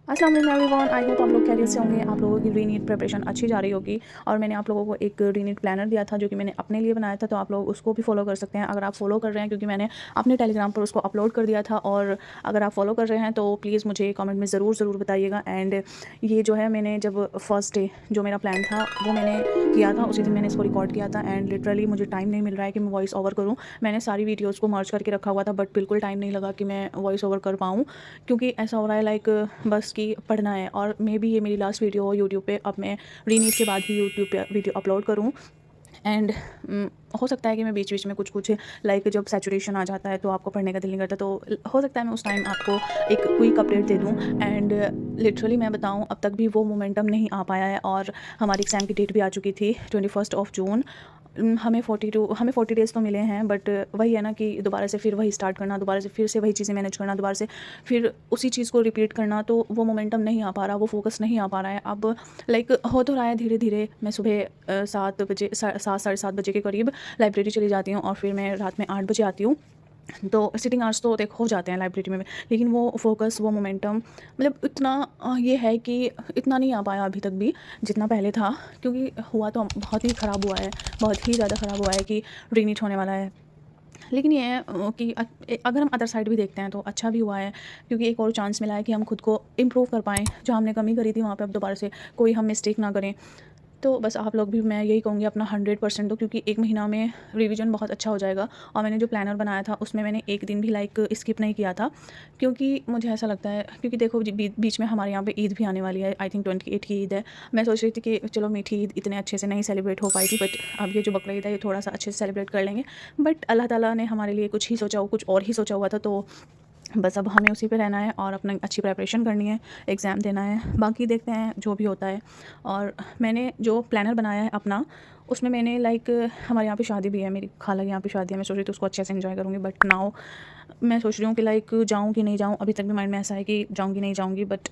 अस्सलाम वालेकुम everyone, I hope आप लोग खैरियत से होंगे। आप लोगों की रीनीट प्रिपरेशन अच्छी जा रही होगी। और मैंने आप लोगों को एक रीनीट प्लानर दिया था जो कि मैंने अपने लिए बनाया था, तो आप लोग उसको भी फॉलो कर सकते हैं अगर आप फॉलो कर रहे हैं, क्योंकि मैंने अपने टेलीग्राम पर उसको अपलोड कर दिया था। और अगर आप फॉलो कर रहे हैं तो प्लीज़ मुझे कमेंट में ज़रूर बताइएगा। एंड ये जो है, मैंने जब फर्स्ट डे जो मेरा प्लान था वो मैंने किया था, उसी दिन मैंने इसको रिकॉर्ड किया था। एंड लिटरली मुझे टाइम नहीं मिल रहा है कि मैं वॉइस ओवर करूँ। मैंने सारी वीडियोज़ को मर्ज करके रखा हुआ था, बट बिल्कुल टाइम नहीं लगा कि मैं वॉइस ओवर कर पाऊँ, क्योंकि ऐसा हो रहा है लाइक बस कि पढ़ना है। और मे बी ये मेरी लास्ट वीडियो हो यूट्यूब पे। अब मैं रीनीट के बाद ही यूट्यूब पे वीडियो अपलोड करूँ। एंड हो सकता है कि मैं बीच बीच में कुछ लाइक जब सैचुरेशन आ जाता है तो आपको पढ़ने का दिल नहीं करता, तो हो सकता है मैं उस टाइम आपको एक क्विक अपडेट दे दूं। एंड लिटरली मैं बताऊं, अब तक भी वो मोमेंटम नहीं आ पाया है। और हमारी एग्ज़ाम की डेट भी आ चुकी थी 21 जून। हमें 40 डेज़ तो मिले हैं, बट वही है ना कि दोबारा से फिर वही स्टार्ट करना, दोबारा से फिर से वही चीज़ें मैनेज करना, दोबारा से फिर उसी चीज़ को रिपीट करना, तो वो मोमेंटम नहीं आ पा रहा, वो फोकस नहीं आ पा रहा है। अब लाइक हो तो रहा है धीरे धीरे। मैं सुबह 7 साढ़े 7 बजे के करीब लाइब्रेरी चली जाती हूँ, और फिर मैं रात में 8 बजे आती हूँ। तो सिटिंग आवर्स तो देख हो जाते हैं लाइब्रेरी में, लेकिन वो फोकस, वो मोमेंटम, मतलब इतना ये है कि इतना नहीं आ पाया अभी तक भी जितना पहले था। क्योंकि हुआ तो बहुत ही ख़राब हुआ है, बहुत ही ज़्यादा ख़राब हुआ है कि रीनीट होने वाला है। लेकिन ये है कि अगर हम अदर साइड भी देखते हैं तो अच्छा भी हुआ है, क्योंकि एक और चांस मिला है कि हम खुद को इम्प्रूव कर पाएँ। जहाँ हमने कमी करी थी वहाँ पे अब दोबारा से कोई हम मिस्टेक ना करें। तो बस आप लोग भी, मैं यही कहूँगी, अपना 100% दो, क्योंकि 1 महीना में रिवीजन बहुत अच्छा हो जाएगा। और मैंने जो प्लानर बनाया था उसमें मैंने एक दिन भी लाइक स्किप नहीं किया था, क्योंकि मुझे ऐसा लगता है, क्योंकि देखो बीच में हमारे यहाँ पे ईद भी आने वाली है। आई थिंक 28 की ईद है। मैं सोच रही थी कि चलो मीठी ईद इतने अच्छे से नहीं सेलिब्रेट हो पाई थी, बट अब ये जो बकरा ईद है ये थोड़ा सा अच्छे से सेलिब्रेट कर लेंगे। बट अल्लाह ताला ने हमारे लिए कुछ ही सोचा हो, कुछ और ही सोचा हुआ था। तो बस अब हमें उसी पे रहना है और अपना अच्छी प्रिपरेशन करनी है, एग्ज़ाम देना है, बाकी देखते हैं जो भी होता है। और मैंने जो प्लानर बनाया है अपना, उसमें मैंने लाइक, हमारे यहाँ पे शादी भी है, मेरी खाला के यहाँ पे शादी है। मैं सोच रही थी उसको अच्छे से एंजॉय करूँगी, बट नाउ मैं सोच रही हूँ कि लाइक जाऊँ कि नहीं जाऊँ। अभी तक भी माइंड में ऐसा है कि जाऊँगी नहीं जाऊँगी, बट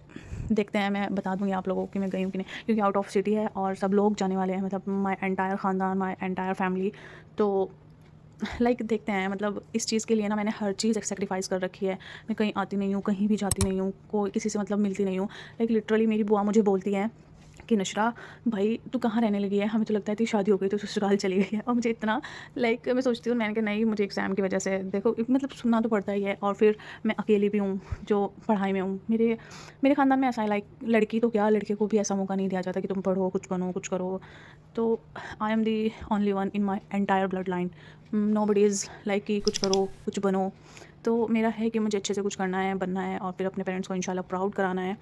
देखते हैं। मैं बता दूँगी आप लोगों को कि मैं गई हूँ कि नहीं, क्योंकि आउट ऑफ सिटी है और सब लोग जाने वाले हैं, मतलब माई एंटायर ख़ानदान, माई एंटायर फैमिली। तो लाइक देखते हैं, मतलब इस चीज़ के लिए ना मैंने हर चीज़ सेक्रीफाइस कर रखी है। मैं कहीं आती नहीं हूँ, कहीं भी जाती नहीं हूँ, कोई किसी से मतलब मिलती नहीं हूँ। लाइक लिटरली मेरी बुआ मुझे बोलती है कि नशरा, भाई तू कहाँ रहने लगी है, हमें तो लगता है तेरी शादी हो गई तो ससुराल चली गई है। और मुझे इतना लाइक, मैं सोचती हूँ, मैंने कहा नहीं, मुझे एग्ज़ाम की वजह से देखो मतलब सुनना तो पड़ता ही है। और फिर मैं अकेली भी हूँ जो पढ़ाई में हूँ। मेरे मेरे ख़ानदान में ऐसा है, लाइक लड़की तो क्या, लड़के को भी ऐसा मौका नहीं दिया जाता कि तुम पढ़ो, कुछ बनो, कुछ करो। तो I am the only one in my entire blood line. Nobody is like कि कुछ करो, कुछ बनो। तो मेरा है कि मुझे अच्छे से कुछ करना है, बनना है, और फिर अपने पेरेंट्स को इंशाल्लाह प्राउड कराना है।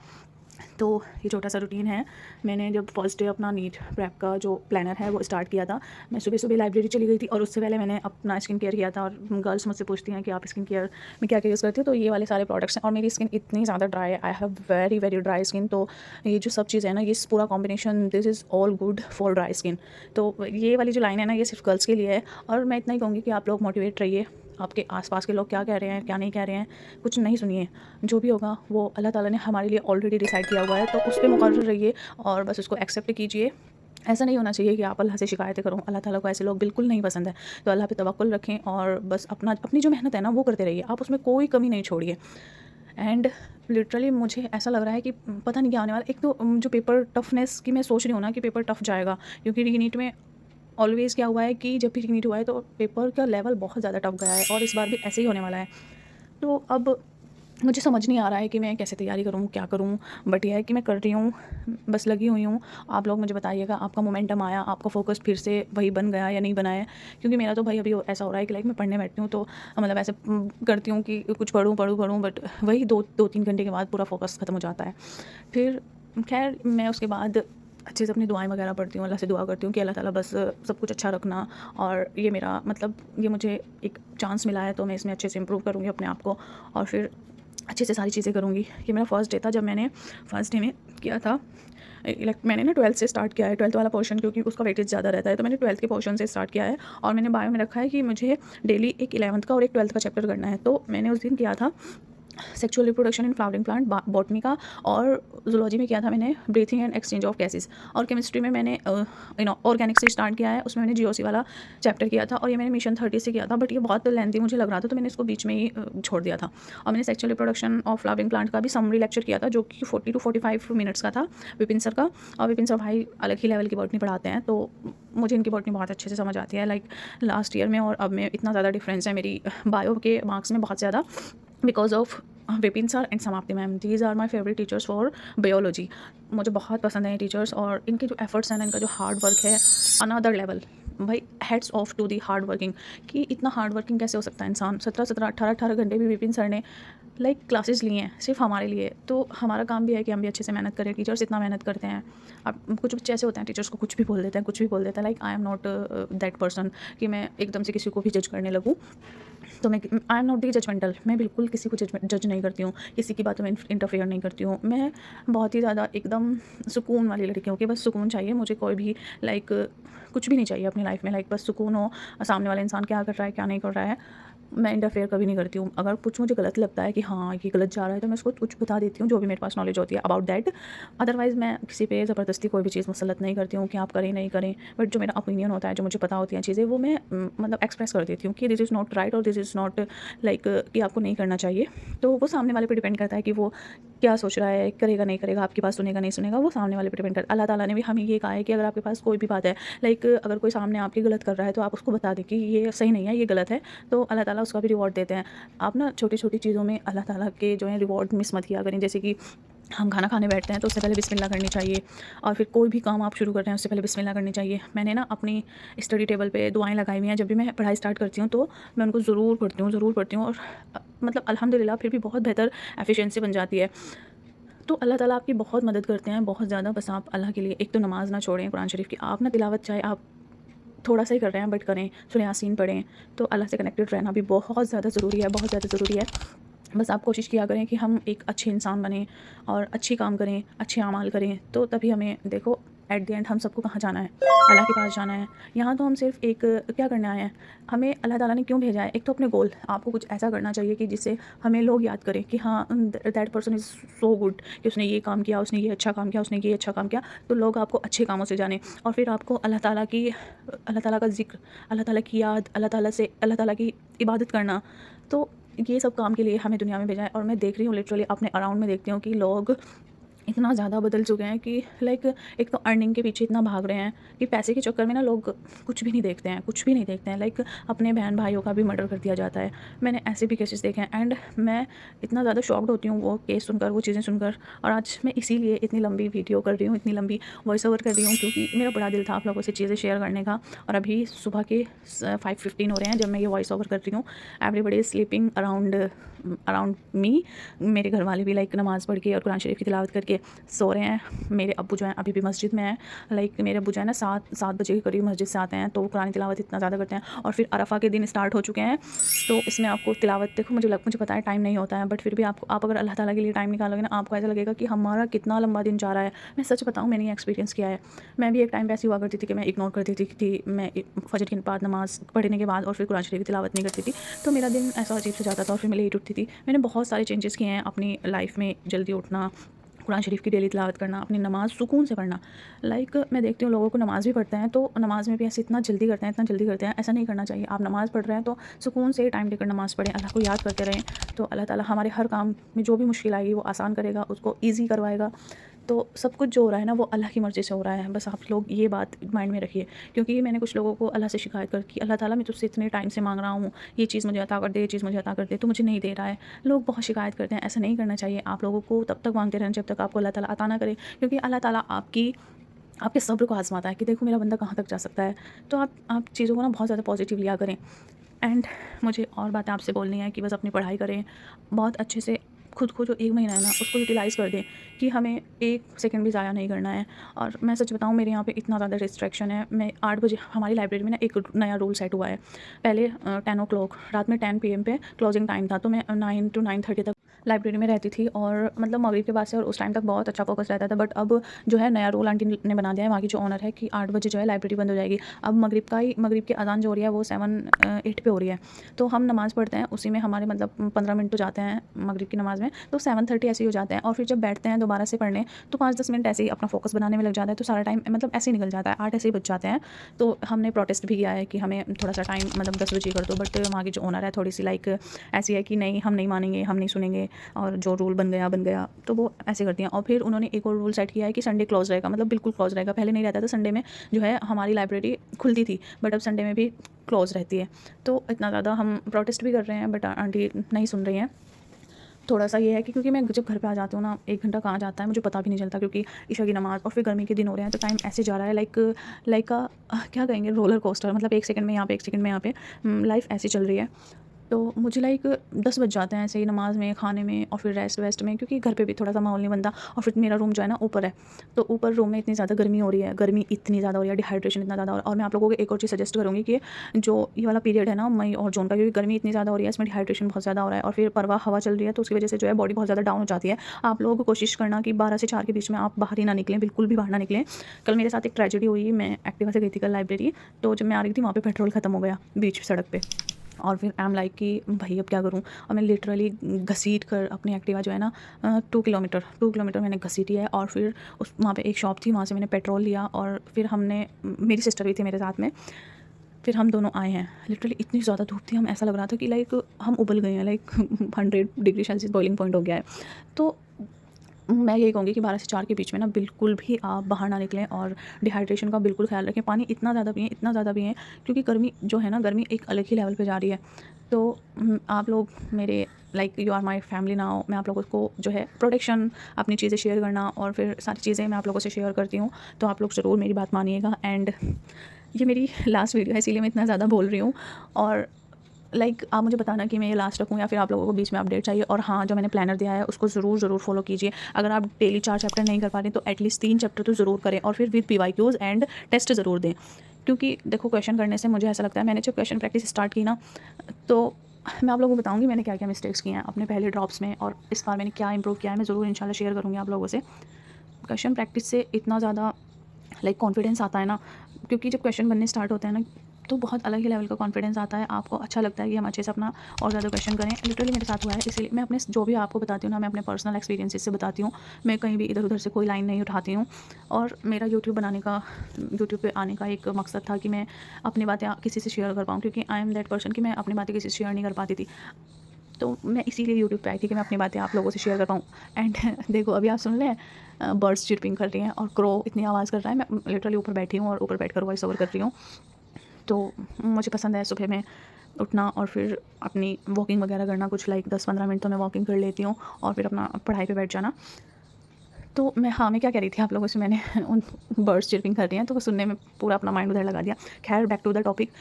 तो ये छोटा सा रूटीन है। मैंने जब फर्स्ट डे अपना नीट प्रेप का जो प्लानर है वो स्टार्ट किया था, मैं सुबह सुबह लाइब्रेरी चली गई थी, और उससे पहले मैंने अपना स्किन केयर किया था। और गर्ल्स मुझसे पूछती हैं कि आप स्किन केयर में क्या क्या यूज़ करती हो, तो ये वाले सारे प्रोडक्ट्स हैं। और मेरी स्किन इतनी ज़्यादा ड्राई है, I have very very dry skin. तो ये जो सब चीज़ है ना, ये पूरा combination, this is all good for dry skin. तो ये वाली जो लाइन है ना, ये सिर्फ गर्ल्स के लिए है। और मैं इतना ही कहूँगी कि आप लोग मोटिवेट रहिए। आपके आसपास के लोग क्या कह रहे हैं, क्या नहीं कह रहे हैं, कुछ नहीं सुनिए। जो भी होगा वो अल्लाह ताला ने हमारे लिए ऑलरेडी डिसाइड किया हुआ है, तो उस पे मुकर्रर रहिए और बस उसको एक्सेप्ट कीजिए। ऐसा नहीं होना चाहिए कि आप अल्लाह से शिकायतें करो। अल्लाह ताला को ऐसे लोग बिल्कुल नहीं पसंद है। तो अल्लाह पे तवक्कुल रखें और बस अपनी जो मेहनत है ना वो करते रहिए, आप उसमें कोई कमी नहीं छोड़िए। एंड लिटरली मुझे ऐसा लग रहा है कि पता नहीं क्या आने वाला। एक तो जो पेपर टफनेस की मैं सोच रही हूँ ना कि पेपर टफ जाएगा, क्योंकि रीनीट में ऑलवेज़ क्या हुआ है कि जब भी रीनीट हुआ है तो पेपर का लेवल बहुत ज़्यादा टफ गया है, और इस बार भी ऐसे ही होने वाला है। तो अब मुझे समझ नहीं आ रहा है कि मैं कैसे तैयारी करूँ, क्या करूँ? बट ये है कि मैं कर रही हूँ, बस लगी हुई हूँ। आप लोग मुझे बताइएगा, आपका मोमेंटम आया, आपका फ़ोकस फिर से वही बन गया या नहीं बना है? क्योंकि मेरा तो भाई अभी ऐसा हो रहा है कि लाइक मैं पढ़ने बैठती हूँ तो मतलब ऐसे करती हूँ कि कुछ पढ़ूँ, बट वही 2-3 घंटे के बाद पूरा फ़ोकस ख़त्म हो जाता है। फिर ख़ैर मैं उसके बाद अच्छे से अपनी दुआएँ वगैरह पढ़ती हूँ, अल्लाह से दुआ करती हूँ कि अल्लाह ताला बस सब कुछ अच्छा रखना। और ये मेरा मतलब, ये मुझे एक चांस मिला है तो मैं इसमें अच्छे से इम्प्रूव करूँगी अपने आप को, और फिर अच्छे से सारी चीज़ें करूँगी। ये मेरा फर्स्ट डे था जब मैंने फर्स्ट डे में किया था। लाइक मैंने ना 12th से स्टार्ट किया है, 12th वाला पोर्शन, क्योंकि उसका वेटेज ज़्यादा रहता है, तो मैंने 12th के पोर्शन से स्टार्ट किया है। और मैंने बायो में रखा है कि मुझे डेली एक 11th का और एक 12th का चैप्टर करना है। तो मैंने उस दिन किया था sexual reproduction in flowering plant botany का, और जूलॉजी में किया था मैंने breathing and exchange of gases, और केमिस्ट्री में मैंने ऑर्गेनिक से स्टार्ट किया है, उसमें मैंने जीओसी वाला चैप्टर किया था, और ये मैंने मिशन 30 से किया था, बट ये बहुत लेंथी मुझे लग रहा था तो मैंने इसको बीच में ही छोड़ दिया था। और मैंने sexual reproduction of flowering plant का भी समरी लेक्चर किया था जो कि 40 to 45 मिनट्स का था, विपिन सर का। और विपिन सर भाई अलग ही लेवल की बॉटनी पढ़ाते हैं, तो मुझे इनकी बॉटनी बहुत अच्छे से समझ आती है। लाइक लास्ट ईयर में और अब में इतना ज़्यादा डिफरेंस है मेरी बायो के मार्क्स में, बहुत ज़्यादा, because of Vipin sir and Samapti ma'am. These are my favourite teachers for biology. मुझे बहुत पसंद है ये टीचर्स, और इनके जो एफर्ट्स हैं, इनका जो हार्ड वर्क है, अनदर लेवल। भाई heads off to the hard working, कि इतना हार्ड वर्किंग कैसे हो सकता है इंसान। 17 18 घंटे भी विपिन सर ने क्लासेस लिए हैं सिर्फ हमारे लिए, तो हमारा काम भी है कि हम भी अच्छे से मेहनत करें। टीचर्स इतना मेहनत करते हैं। अब कुछ बच्चे ऐसे होते हैं टीचर्स को कुछ भी बोल देते हैं, कुछ भी बोल देते हैं। Like I am not that person कि मैं एकदम से किसी को भी जज करने लगूँ। तो मैं I am not the judgemental, मैं बिल्कुल किसी को जज नहीं करती हूँ, किसी की बातों में इंटरफेयर नहीं करती हूँ। मैं बहुत ही ज़्यादा एकदम सुकून वाली लड़की हूँ कि बस सुकून चाहिए मुझे, कोई भी कुछ भी नहीं चाहिए अपनी लाइफ में। बस सुकून हो, सामने वाला इंसान क्या कर रहा है क्या नहीं कर रहा है, मैं इंटरफेयर कभी नहीं करती हूँ। अगर कुछ मुझे गलत लगता है कि हाँ ये गलत जा रहा है, तो मैं उसको कुछ बता देती हूँ जो भी मेरे पास नॉलेज होती है अबाउट दैट। अदरवाइज़ मैं किसी पे ज़बरदस्ती कोई भी चीज़ मुसलत नहीं करती हूँ कि आप करें नहीं करें, बट जो मेरा ओपिनियन होता है, जो मुझे पता होती हैं चीज़ें, वो मैं एक्सप्रेस कर देती हूँ कि दिस इज़ नॉट राइट और दिस इज़ नॉट कि आपको नहीं करना चाहिए। तो वो सामने वाले पे डिपेंड करता है कि वो क्या सोच रहा है, करेगा नहीं करेगा, आपकी बात सुनेगा नहीं सुनेगा, वो सामने वाले पे डिपेंड करता है। अल्लाह ताला ने भी हमें ये कहा है कि अगर आपके पास कोई भी बात है, अगर कोई सामने आपकी गलत कर रहा है, तो आप उसको बता दें कि ये सही नहीं है, ये गलत है, तो अल्लाह ताला उसका भी रिवॉर्ड देते हैं। आप ना छोटी-छोटी चीज़ों में अल्लाह ताला के जो है रिवॉर्ड मिस मत किया करें। जैसे कि हम खाना खाने बैठते हैं तो उससे पहले बिस्मिल्लाह करनी चाहिए, और फिर कोई भी काम आप शुरू कर रहे हैं उससे पहले बिस्मिल्लाह करनी चाहिए। मैंने ना अपनी स्टडी टेबल पे दुआएँ लगाई हुई हैं, जब भी मैं पढ़ाई स्टार्ट करती हूँ तो मैं उनको ज़रूर पढ़ती हूँ, और अल्हम्दुलिल्लाह फिर भी बहुत बेहतर एफिशिएंसी बन जाती है। तो अल्लाह ताला आपकी बहुत मदद करते हैं, बहुत ज़्यादा। बस आप अल्लाह के लिए एक तो नमाज़ ना छोड़ें कुरान शरीफ की, आप ना तिलावत चाहे आप थोड़ा सा ही कर रहे हैं बट करें, सूरह यासीन पढ़ें, तो अल्लाह से कनेक्टेड रहना भी बहुत ज़्यादा ज़रूरी है, बहुत ज़्यादा ज़रूरी है। बस आप कोशिश किया करें कि हम एक अच्छे इंसान बनें और अच्छे काम करें, अच्छे अमाल करें, तो तभी हमें देखो एट द एंड हम सबको कहाँ जाना है, अल्लाह के पास जाना है। यहाँ तो हम सिर्फ एक क्या करने आए हैं, हमें अल्लाह ताला ने क्यों भेजा है। एक तो अपने गोल, आपको कुछ ऐसा करना चाहिए कि जिससे हमें लोग याद करें कि हाँ that person is so good, कि उसने ये काम किया, उसने ये अच्छा काम किया, उसने ये अच्छा काम किया, तो लोग आपको अच्छे कामों से जानें। और फिर आपको अल्लाह ताला का ज़िक्र, अल्लाह ताला की याद, अल्लाह ताला की इबादत करना, तो ये सब काम के लिए हमें दुनिया में भेजा है। और मैं देख रही हूँ लिटरली अपने अराउंड में देखती हूँ कि लोग इतना ज़्यादा बदल चुके हैं कि एक तो अर्निंग के पीछे इतना भाग रहे हैं कि पैसे के चक्कर में ना लोग कुछ भी नहीं देखते हैं, कुछ भी नहीं देखते हैं। अपने बहन भाइयों का भी मर्डर कर दिया जाता है। मैंने ऐसे भी केसेस देखे हैं, एंड मैं इतना ज़्यादा शॉक्ड होती हूँ वो केस सुनकर, वो चीज़ें सुनकर। और आज मैं इसीलिए इतनी लंबी वीडियो कर रही हूँ, इतनी लंबी वॉइस ओवर कर रही हूँ, क्योंकि मेरा बड़ा दिल था आप लोगों से चीज़ें शेयर करने का। और अभी सुबह के 5:15 हो रहे हैं जब मैं ये वॉइस ओवर कर रही हूँ। Everybody is sleeping around me. मेरे घर वाले भी नमाज़ पढ़ के और कुरान शरीफ की तिलावत करके सो रहे हैं। मेरे अब्बू जो हैं अभी भी मस्जिद में हैं। मेरे अब्बू जो है ना 7 बजे के करीब मस्जिद से आते हैं, तो वो कुरान तिलावत इतना ज़्यादा करते हैं। और फिर अरफा के दिन स्टार्ट हो चुके हैं, तो इसमें आपको तिलावत देखो, मुझे पता है टाइम नहीं होता है, बट फिर भी आप अगर अल्लाह ताला के लिए टाइम निकालोगे ना, आपको ऐसा लगेगा कि हमारा कितना लंबा दिन जा रहा है। मैं सच बताऊँ, मैंने ये एक्सपीरियंस किया है। मैं भी एक टाइम पे ऐसी हुआ करती थी कि मैं इग्नोर करती थी कि मैं फजर के बाद नमाज़ पढ़ने के बाद और फिर कुरान शरीफ की तिलावत नहीं करती थी, तो मेरा दिन ऐसा अजीब से जाता था और फिर मैं लेट उठती थी। मैंने बहुत सारे चेंजेस किए हैं अपनी लाइफ में, जल्दी उठना, कुरान शरीफ की डेली तिलावत करना, अपनी नमाज़ सुकून से पढ़ना। मैं देखती हूँ लोगों को नमाज़ भी पढ़ते हैं, तो नमाज़ में भी ऐसे इतना जल्दी करते हैं, ऐसा नहीं करना चाहिए। आप नमाज़ पढ़ रहे हैं तो सुकून से टाइम लेकर नमाज़ पढ़ें, अल्लाह को याद करते रहें, तो अल्लाह ताला हमारे हर काम में जो भी मुश्किल आएगी वो आसान करेगा, उसको ईज़ी करवाएगा। तो सब कुछ जो हो रहा है ना, वो अल्लाह की मर्ज़ी से हो रहा है। बस आप लोग ये बात माइंड में रखिए, क्योंकि मैंने कुछ लोगों को अल्लाह से शिकायत कर कि अल्लाह ताला मैं तुझसे इतने टाइम से मांग रहा हूँ, ये चीज़ मुझे अता कर दे, ये चीज़ मुझे अता कर दे, तो मुझे नहीं दे रहा है। लोग बहुत शिकायत करते हैं, ऐसा नहीं करना चाहिए। आप लोगों को तब तक मांगते रहना जब तक आपको अल्लाह ताला अता ना करे, क्योंकि अल्लाह ताला आपके सब्र को आज़माता है कि देखो मेरा बंदा कहाँ तक जा सकता है। तो आप चीज़ों को ना बहुत ज़्यादा पॉजिटिव लिया करें। एंड मुझे और बातें आपसे बोलनी है कि बस अपनी पढ़ाई करें बहुत अच्छे से। खुद को जो 1 महीना है ना, उसको यूटिलाइज़ कर दें कि हमें 1 सेकंड भी ज़ाया नहीं करना है। और मैं सच बताऊँ, मेरे यहाँ पे इतना ज़्यादा डिस्ट्रैक्शन है। मैं 8 बजे, हमारी लाइब्रेरी में ना एक नया रूल सेट हुआ है। पहले 10 o'clock रात में 10 PM पे क्लोजिंग टाइम था, तो मैं 9 to 9:30 तक लाइब्रेरी में रहती थी और मतलब मगरिब के बाद से और उस टाइम तक बहुत अच्छा फ़ोकस रहता था। बट अब जो है नया रूल आंटी ने बना दिया है, वहाँ की जो ओनर है, कि 8 बजे जो है लाइब्रेरी बंद हो जाएगी। अब मगरिब की अज़ान जो हो रही है वो 8 पे हो रही है। तो हम नमाज़ पढ़ते हैं, उसी में हमारे मतलब 15 मिनट तो जाते हैं मगरिब की नमाज़ में, तो 7:30 ऐसे ही हो जाते हैं। और फिर जब बैठते हैं दोबारा से पढ़ने, तो 5-10 मिनट ऐसे ही अपना फ़ोकस बनाने में लग जाता है, तो सारा टाइम मतलब ऐसे ही निकल जाता है, 8 ऐसे ही बज जाते हैं। तो हमने प्रोटेस्ट भी किया है कि हमें थोड़ा-सा टाइम मतलब 10 बजे कर दो, बट वहाँ की जो ओनर है थोड़ी-सी लाइक ऐसी है कि नहीं, हम नहीं मानेंगे, हम नहीं सुनेंगे, और जो रूल बन गया, तो वो ऐसे करती हैं। और फिर उन्होंने एक और रूल सेट किया है कि संडे क्लोज़ रहेगा, मतलब बिल्कुल क्लोज़ रहेगा। पहले नहीं रहता था, संडे में जो है हमारी लाइब्रेरी खुलती थी, बट अब संडे में भी क्लोज़ रहती है। तो इतना ज़्यादा हम प्रोटेस्ट भी कर रहे हैं, बट आंटी नहीं सुन रही हैं। थोड़ा-सा ये है कि क्योंकि मैं जब घर पे आ जाती हूँ ना, 1 घंटा कहाँ जाता है मुझे पता भी नहीं चलता, क्योंकि ईशा की नमाज़ और फिर गर्मी के दिन हो रहे हैं, तो टाइम ऐसे जा रहा है लाइक क्या कहेंगे, रोलर कोस्टर, मतलब 1 सेकंड में यहाँ पे, 1 सेकंड में यहाँ पे, लाइफ़ ऐसी चल रही है। तो मुझे लाइक 10 बज जाते हैं ऐसे ही नमाज़ में, खाने में और फिर रेस्ट वेस्ट में, क्योंकि घर पे भी थोड़ा-सा माहौल नहीं बनता। और फिर मेरा रूम जो है ना ऊपर है, तो ऊपर रूम में इतनी ज़्यादा गर्मी हो रही है, गर्मी इतनी ज़्यादा हो रही है, डिहाइड्रेशन इतना ज़्यादा हो रहा है। और मैं आप लोगों को एक और चीज़ सजेस्ट करूँगी कि जो ये वाला पीरियड है ना, मई और जून का, क्योंकि गर्मी इतनी ज़्यादा हो रही है, इसमें डिहाइड्रेशन बहुत ज़्यादा हो रहा है और फिर परवा हवा चल रही है, तो उसकी वजह से जो है बॉडी बहुत ज़्यादा डाउन हो जाती है। आप लोग कोशिश करना कि 12 से 4 के बीच में आप बाहर ही ना निकलें, बिल्कुल भी बाहर ना निकलें। कल मेरे साथ एक ट्रेजेडी हुई, मैं एक्टिवा से गई थी कल लाइब्रेरी, तो जब मैं आ रही थी वहाँ पे पेट्रोल खत्म हो गया बीच सड़क पे। और फिर आई एम लाइक कि भाई अब क्या करूँ? और मैं लिटरली घसीट कर अपनी एक्टिवा जो है ना 2 किलोमीटर मैंने घसीटी है। और फिर उस वहाँ पे एक शॉप थी, वहाँ से मैंने पेट्रोल लिया और फिर हमने मेरी सिस्टर भी थी मेरे साथ में, फिर हम दोनों आए हैं। लिटरली इतनी ज़्यादा धूप थी, हम ऐसा लग रहा था कि लाइक हम उबल गए हैं, like 100 degree Celsius boiling point हो गया है। तो मैं यही कहूँगी कि 12 से 4 के बीच में ना बिल्कुल भी आप बाहर ना निकलें और डिहाइड्रेशन का बिल्कुल ख़्याल रखें। पानी इतना ज़्यादा पिएँ, इतना ज़्यादा पिएँ, क्योंकि गर्मी जो है ना, गर्मी एक अलग ही लेवल पे जा रही है। तो आप लोग मेरे like you are my family now, मैं आप लोगों को जो है प्रोटेक्शन, अपनी चीज़ें शेयर करना और फिर सारी चीज़ें मैं आप लोगों से शेयर करती हूँ। तो आप लोग ज़रूर मेरी बात मानिएगा। एंड ये मेरी लास्ट वीडियो है, इसीलिए मैं इतना ज़्यादा बोल रही हूँ। और आप मुझे बताना कि मैं ये लास्ट रखूँ या फिर आप लोगों को बीच में अपडेट चाहिए। और हाँ, जो मैंने प्लानर दिया है उसको ज़रूर फॉलो कीजिए। अगर आप डेली 4 चैप्टर नहीं कर पा रहे तो एटलीस्ट 3 चैप्टर तो ज़रूर करें, और फिर विद पीवाईक्यूज़ एंड टेस्ट ज़रूर दें। क्योंकि देखो, क्वेश्चन करने से मुझे ऐसा लगता है, मैंने जब क्वेश्चन प्रैक्टिस स्टार्ट की ना, तो मैं आप लोगों को बताऊँगी मैंने क्या-क्या मिस्टेक्स की हैं अपने पहले ड्रॉप्स में, और इस बार मैंने क्या इंप्रूव किया है, मैं ज़रूर इंशाल्लाह शेयर करूँगी आप लोगों से। क्वेश्चन प्रैक्टिस से इतना ज़्यादा लाइक कॉन्फिडेंस आता है ना, क्योंकि जब क्वेश्चन बनने स्टार्ट होते हैं ना, तो बहुत अलग ही लेवल का कॉन्फिडेंस आता है। आपको अच्छा लगता है कि हम अच्छे से अपना और ज़्यादा क्वेश्चन करें। लिटरली मेरे साथ हुआ है, इसलिए मैं अपने जो भी आपको बताती हूँ ना, मैं अपने पर्सनल एक्सपीरियंसेस से बताती हूँ। मैं कहीं भी इधर-उधर से कोई लाइन नहीं उठाती हूँ। और मेरा यूट्यूब पे आने का एक मकसद था कि मैं अपनी बातें किसी से शेयर कर पाऊँ, क्योंकि आई एम दैट पर्सन कि मैं अपनी बातें किसी से शेयर नहीं कर पाती थी। तो मैं इसीलिए यूट्यूब पे आई थी कि मैं अपनी बातें आप लोगों से शेयर कर पाऊँ। एंड देखो, अभी आप सुन लें, बर्ड्स चिर्पिंग कर रही हैं और क्रो इतनी आवाज़ कर रहा है। मैं लिटरली ऊपर बैठी हूँ और ऊपर बैठकर वॉइस ओवर कर रही हूँ। तो मुझे पसंद है सुबह में उठना और फिर अपनी वॉकिंग वगैरह करना, कुछ लाइक 10-15 मिनट तो मैं वॉकिंग कर लेती हूँ और फिर अपना पढ़ाई पे बैठ जाना। तो मैं क्या कह रही थी आप लोगों से, मैंने उन बर्ड्स चिर्पिंग कर रही हैं तो वो सुनने में पूरा अपना माइंड उधर लगा दिया। खैर, बैक टू द टॉपिक,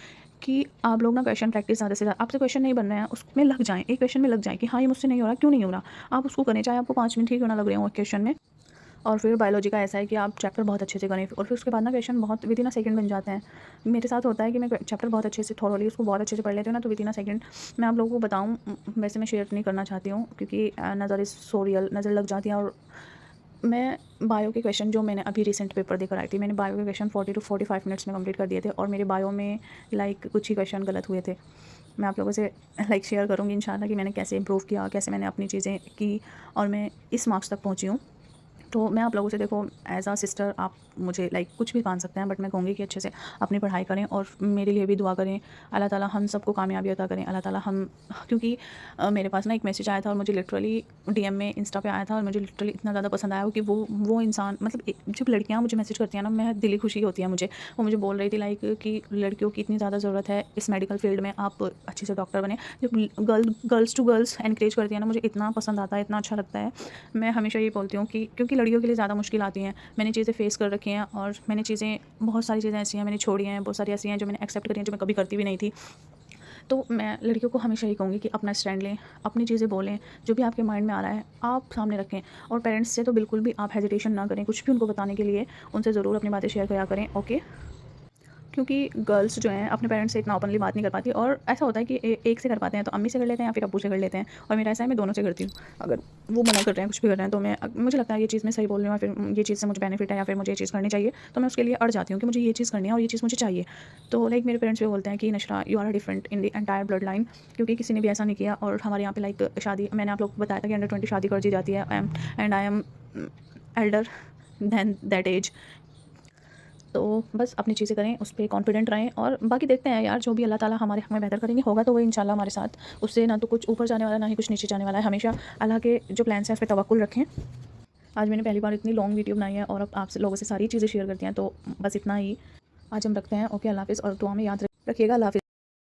कि आप लोग ना क्वेश्चन प्रैक्टिस ज़्यादा से ज़्यादा, आपसे क्वेश्चन नहीं बन रहे हैं उसमें लग जाएँ, एक क्वेश्चन में लग जाएँ कि हाँ, ये मुझसे नहीं हो रहा, क्यों नहीं हो रहा? आप उसको करें, चाहे आपको 5 मिनट ही क्यों ना लग रहे हों एक क्वेश्चन में। और फिर बायोलॉजी का ऐसा है कि आप चैप्टर बहुत अच्छे से करें और फिर उसके बाद ना क्वेश्चन बहुत विदिन अ सेकंड बन जाते हैं। मेरे साथ होता है कि मैं चैप्टर बहुत अच्छे से थॉरोली उसको बहुत अच्छे से पढ़ लेती हूँ ना, तो विदिन अ सेकंड मैं आप लोगों को बताऊँ, वैसे मैं शेयर नहीं करना चाहती हूँ, क्योंकि नज़र इज़ सो रियल, नज़र लग जाती है। और मैं बायो के क्वेश्चन जो मैंने अभी रिसेंट पेपर देकर आई थी, मैंने बायो के क्वेश्चन 40 to 45 मिनट्स में कंप्लीट कर दिए थे, और मेरे बायो में लाइक कुछ ही क्वेश्चन गलत हुए थे। मैं आप लोगों से लाइक शेयर करूँगी इंशाल्लाह कि मैंने कैसे इंप्रूव किया, कैसे मैंने अपनी चीज़ें की और मैं इस मार्क्स तक पहुँची हूँ। तो मैं आप लोगों से, देखो, एज़ अ सिस्टर आप मुझे लाइक कुछ भी मान सकते हैं, बट मैं कहूँगी कि अच्छे से अपनी पढ़ाई करें और मेरे लिए भी दुआ करें। अल्लाह ताला हम सबको कामयाबी अता करें। अल्लाह ताला हम, क्योंकि मेरे पास ना एक मैसेज आया था और मुझे लिटरली डीएम में इंस्टा पे आया था और मुझे लिटरली इतना ज़्यादा पसंद आया कि वो इंसान, मतलब जब लड़कियाँ मुझे मैसेज करती हैं ना, मैं दिली खुशी होती है मुझे। वो मुझे बोल रही थी लाइक कि लड़कियों की इतनी ज़्यादा ज़रूरत है इस मेडिकल फील्ड में, आप अच्छे से डॉक्टर बने। जब गर्ल्स टू गर्ल्स एनकरेज करती है ना, मुझे इतना पसंद आता है, इतना अच्छा लगता है। मैं हमेशा ये बोलती हूँ कि क्योंकि लड़कियों के लिए ज़्यादा मुश्किल आती हैं, मैंने चीज़ें फ़ेस कर रखी हैं और मैंने चीज़ें, बहुत सारी चीज़ें ऐसी हैं मैंने छोड़ी हैं, बहुत सारी ऐसी हैं जो मैंने एक्सेप्ट करी हैं, जो मैं कभी करती भी नहीं थी। तो मैं लड़कियों को हमेशा ये कहूँगी कि अपना स्टैंड लें, अपनी चीज़ें बोलें, जो भी आपके माइंड में आ रहा है आप सामने रखें। और पेरेंट्स से तो बिल्कुल भी आप हेजिटेशन ना करें, कुछ भी उनको बताने के लिए उनसे ज़रूर अपनी बातें शेयर करा करें, ओके। क्योंकि गर्ल्स जो हैं अपने पेरेंट्स से इतना ओपनली बात नहीं कर पाती, और ऐसा होता है कि एक से कर पाते हैं तो अम्मी से कर लेते हैं या फिर अब्बू से कर लेते हैं, और मेरा ऐसा है मैं दोनों से करती हूँ। अगर वो मना कर रहे हैं, कुछ भी कर रहे हैं, तो मैं मुझे लगता है ये चीज़ मैं सही बोल रही हूँ, या फिर ये चीज़ से मुझे बेनिफिट है, या फिर मुझे ये चीज़ करनी चाहिए, तो मैं उसके लिए अड़ जाती हूँ कि मुझे ये चीज़ करनी है और ये चीज़ मुझे चाहिए। तो लाइक मेरे पेरेंट्स भी बोलते हैं कि Nashra, you are different in the entire bloodline, क्योंकि किसी ने भी ऐसा नहीं किया। और हमारे यहाँ पे लाइक शादी, मैंने आप लोग को बताया था कि अंडर 20 शादी कर दी जाती है, and I am elder than that age. तो बस अपनी चीज़ें करें, उस पे कॉन्फिडेंट रहें, और बाकी देखते हैं यार, जो भी अल्लाह ताला हमारे हक़ में बेहतर करेंगे होगा तो वो इंशाल्लाह हमारे साथ। उससे ना तो कुछ ऊपर जाने वाला, ना ही कुछ नीचे जाने वाला है। हमेशा अल्लाह के जो प्लान्स हैं उस पे तवक्कुल रखें। आज मैंने पहली बार इतनी लॉन्ग वीडियो बनाई है और अब आपसे लोगों से सारी चीज़ें शेयर करती हैं, तो बस इतना ही आज हम रखते हैं। ओके, अल्लाह हाफ़िज़, और दुआ में याद रखिएगा। अल्लाह हाफ़िज़।